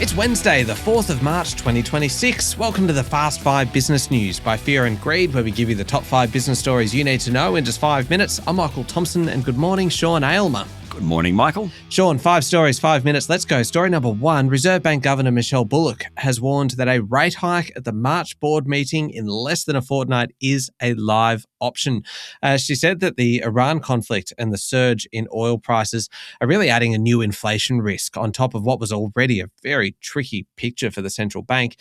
It's Wednesday, the 4th of March 2026. Welcome to the Fast 5 Business News by Fear and Greed, where we give you the top 5 business stories you need to know in just 5 minutes. I'm Michael Thompson, and good morning, Sean Aylmer. Good morning, Michael. Sean, 5 stories, 5 minutes. Let's go. Story number 1. Reserve Bank Governor Michelle Bullock has warned that a rate hike at the March board meeting in less than a fortnight is a live option. She said that the Iran conflict and the surge in oil prices are really adding a new inflation risk on top of what was already a very tricky picture for the central bank.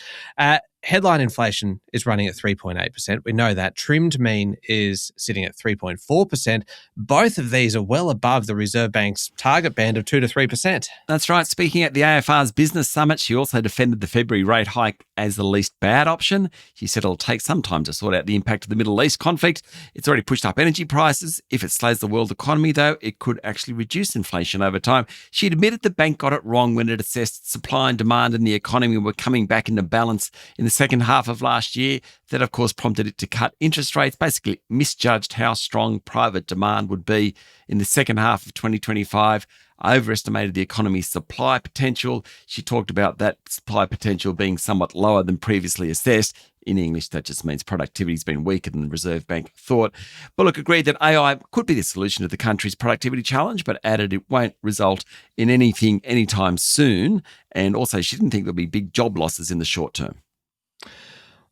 Headline inflation is running at 3.8%. We know that. Trimmed mean is sitting at 3.4%. Both of these are well above the Reserve Bank's target band of 2 to 3%. That's right. Speaking at the AFR's Business Summit, she also defended the February rate hike as the least bad option. She said it'll take some time to sort out the impact of the Middle East conflict. It's already pushed up energy prices. If it slows the world economy, though, it could actually reduce inflation over time. She admitted the bank got it wrong when it assessed supply and demand in the economy were coming back into balance in the second half of last year. That, of course, prompted it to cut interest rates, basically misjudged how strong private demand would be in the second half of 2025, overestimated the economy's supply potential. She talked about that supply potential being somewhat lower than previously assessed. In English, that just means productivity's been weaker than the Reserve Bank thought. Bullock agreed that AI could be the solution to the country's productivity challenge, but added it won't result in anything anytime soon. And also, she didn't think there'll be big job losses in the short term.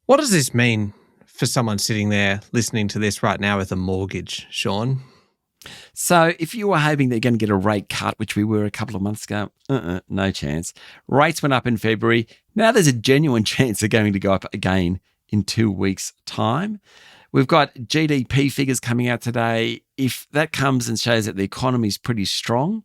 What does this mean for someone sitting there listening to this right now with a mortgage, Sean? So if you were hoping they're going to get a rate cut, which we were a couple of months ago, no chance. Rates went up in February. Now there's a genuine chance they're going to go up again in 2 weeks' time. We've got GDP figures coming out today. If that comes and shows that the economy's pretty strong,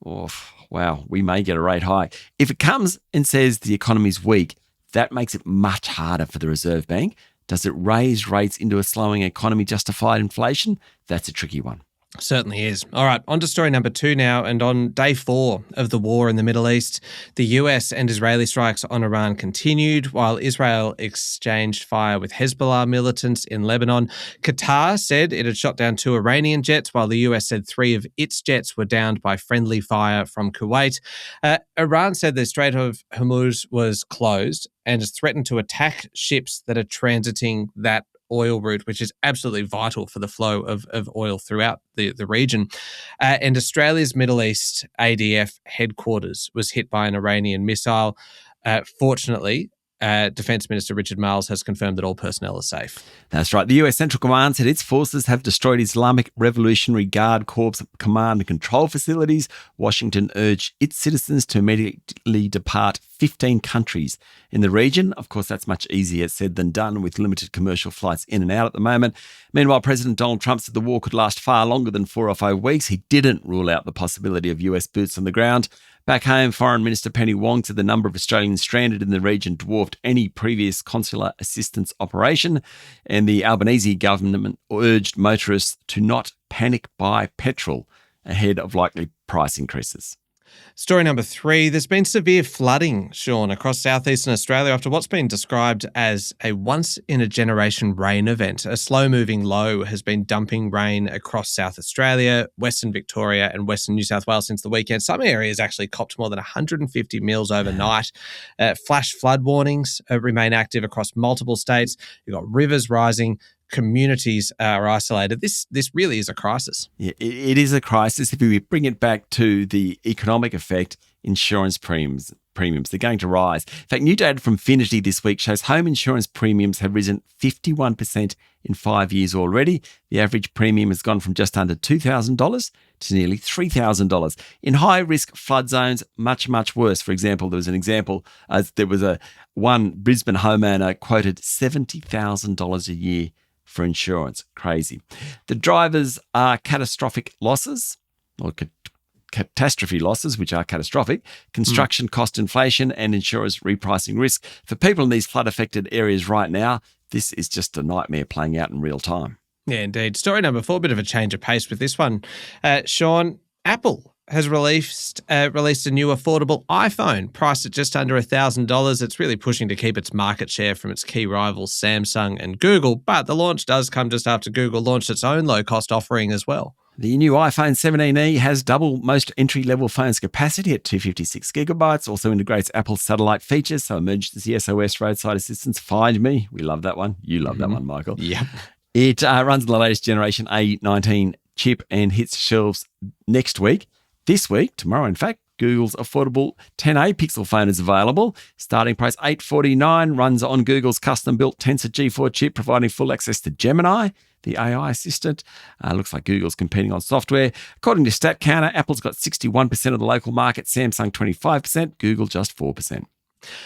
wow, we may get a rate hike. If it comes and says the economy's weak, that makes it much harder for the Reserve Bank. Does it raise rates into a slowing economy justify inflation? That's a tricky one. Certainly is. All right, on to story number 2 now. And on day 4 of the war in the Middle East, the US and Israeli strikes on Iran continued while Israel exchanged fire with Hezbollah militants in Lebanon. Qatar said it had shot down 2 Iranian jets, while the US said 3 of its jets were downed by friendly fire from Kuwait. Iran said the Strait of Hormuz was closed and has threatened to attack ships that are transiting that oil route, which is absolutely vital for the flow of oil throughout the region. And Australia's Middle East ADF headquarters was hit by an Iranian missile. Fortunately, Defence Minister Richard has confirmed that all personnel are safe. That's right. The US Central Command said its forces have destroyed Islamic Revolutionary Guard Corps command and control facilities. Washington urged its citizens to immediately depart 15 countries in the region. Of course, that's much easier said than done with limited commercial flights in and out at the moment. Meanwhile, President Donald Trump said the war could last far longer than 4 or 5 weeks. He didn't rule out the possibility of US boots on the ground. Back home, Foreign Minister Penny Wong said the number of Australians stranded in the region dwarfed any previous consular assistance operation, and the Albanese government urged motorists to not panic buy petrol ahead of likely price increases. Story number 3, there's been severe flooding, Sean, across southeastern Australia after what's been described as a once-in-a-generation rain event. A slow-moving low has been dumping rain across South Australia, Western Victoria and Western New South Wales since the weekend. Some areas actually copped more than 150 mils overnight. Flash flood warnings remain active across multiple states. You've got rivers rising. Communities are isolated. This really is a crisis. Yeah, it is a crisis. If we bring it back to the economic effect, insurance premiums, they're going to rise. In fact, new data from Finity this week shows home insurance premiums have risen 51% in 5 years already. The average premium has gone from just under $2,000 to nearly $3,000. In high-risk flood zones, much, much worse. For example, there was one Brisbane homeowner quoted $70,000 a year for insurance. Crazy. The drivers are catastrophic losses, or catastrophe losses, which are catastrophic, construction cost inflation, and insurers repricing risk. For people in these flood-affected areas right now, this is just a nightmare playing out in real time. Yeah, indeed. Story number 4, a bit of a change of pace with this one. Sean, Apple has released a new affordable iPhone priced at just under $1,000. It's really pushing to keep its market share from its key rivals Samsung and Google, but the launch does come just after Google launched its own low-cost offering as well. The new iPhone 17e has double most entry-level phones' capacity at 256 gigabytes, also integrates Apple's satellite features, so emergency SOS, roadside assistance, Find Me. We love that one. You love that one, Michael. Yep. It runs on the latest generation A19 chip and hits shelves next week. This week, tomorrow in fact, Google's affordable 10A Pixel phone is available. Starting price $849, runs on Google's custom-built Tensor G4 chip, providing full access to Gemini, the AI assistant. Looks like Google's competing on software. According to StatCounter, Apple's got 61% of the local market, Samsung 25%, Google just 4%.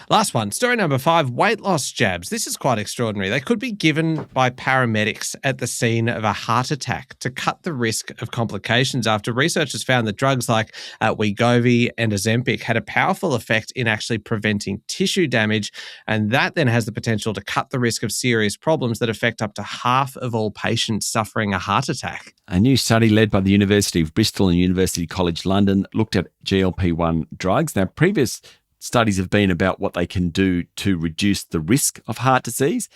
Last one, story number 5, weight loss jabs. This is quite extraordinary. They could be given by paramedics at the scene of a heart attack to cut the risk of complications after researchers found that drugs like Wegovy and Ozempic had a powerful effect in actually preventing tissue damage, and that then has the potential to cut the risk of serious problems that affect up to half of all patients suffering a heart attack. A new study led by the University of Bristol and University College London looked at GLP-1 drugs. Now, previous studies have been about what they can do to reduce the risk of heart disease.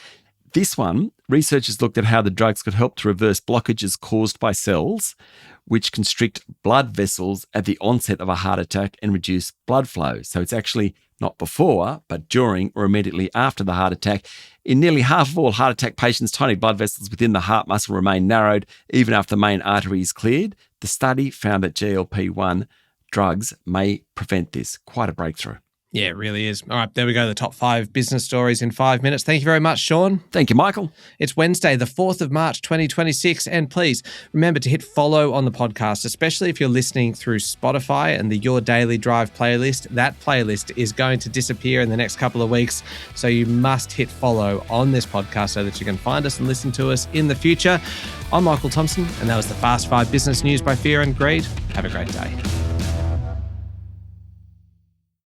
This one, researchers looked at how the drugs could help to reverse blockages caused by cells, which constrict blood vessels at the onset of a heart attack and reduce blood flow. So it's actually not before, but during or immediately after the heart attack. In nearly half of all heart attack patients, tiny blood vessels within the heart muscle remain narrowed even after the main artery is cleared. The study found that GLP-1 drugs may prevent this. Quite a breakthrough. Yeah, it really is. All right, there we go. The top 5 business stories in 5 minutes. Thank you very much, Sean. Thank you, Michael. It's Wednesday, the 4th of March, 2026. And please remember to hit follow on the podcast, especially if you're listening through Spotify and the Your Daily Drive playlist. That playlist is going to disappear in the next couple of weeks. So you must hit follow on this podcast so that you can find us and listen to us in the future. I'm Michael Thompson, and that was the Fast 5 Business News by Fear and Greed. Have a great day.